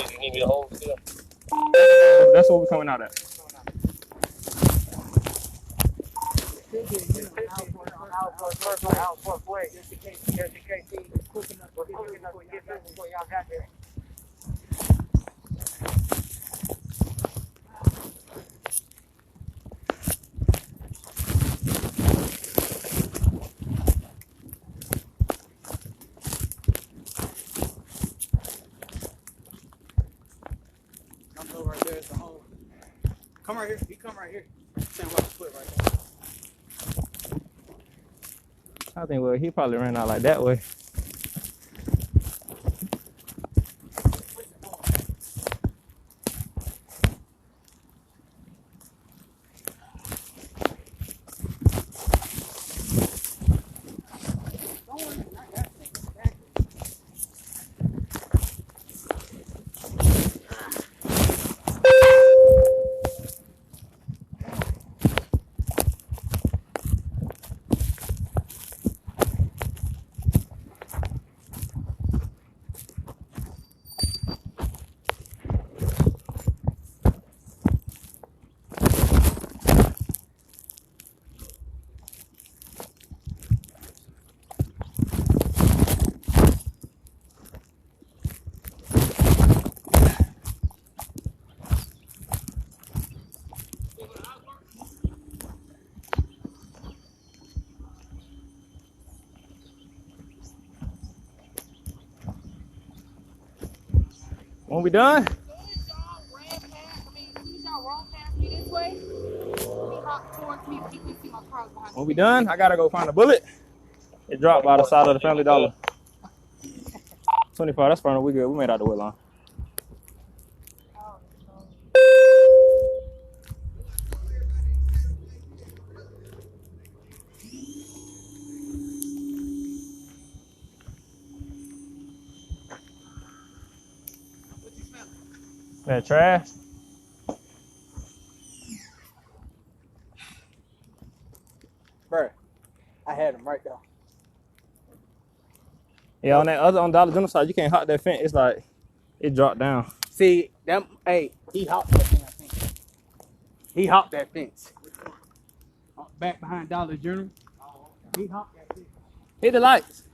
you give me the whole still. That's what we're coming out at. Out way. Just in case he was quick enough to get there before y'all got there. Come go right there. It's the hole. Come right here. You come right here. Same way I put right there. I think, well, he probably ran out like that way. When we done? As soon as y'all roll past me this way, he hopped towards me, but he couldn't see my car behind me. When we done, I gotta go find a bullet. It dropped by the side of the Family Dollar. 25, that's fine. We good. We made out the wood line. That trash? Bro, I had him right there. Yeah, on Dollar General side, you can't hop that fence. It's like, it dropped down. See, that, hey, he hopped that fence. He hopped that fence. Back behind Dollar General. He hopped that fence. Hit the lights.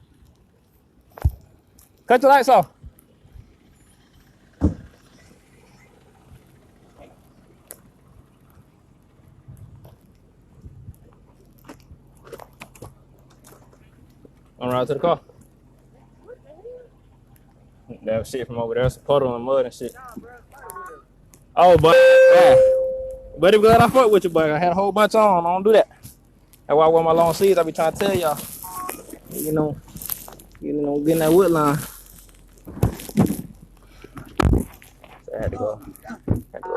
Cut the lights off. On route to the car. That shit from over there, it's a puddle and mud and shit. Oh, but yeah. But I'm glad I fucked with you, but I had a whole bunch on. I don't do that. That's why I wear my long sleeves. I be trying to tell y'all. You know, getting that wood line. So I had to go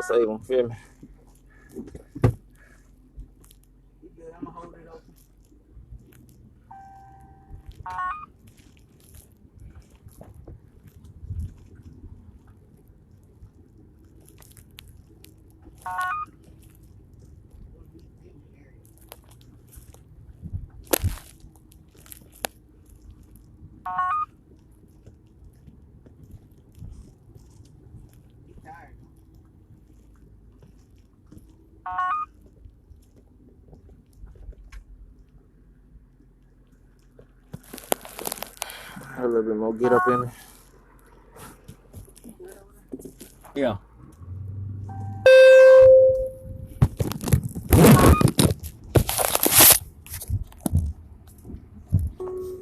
save them, feel me? I'm gonna hold it open. A little bit more get up in me. Yeah.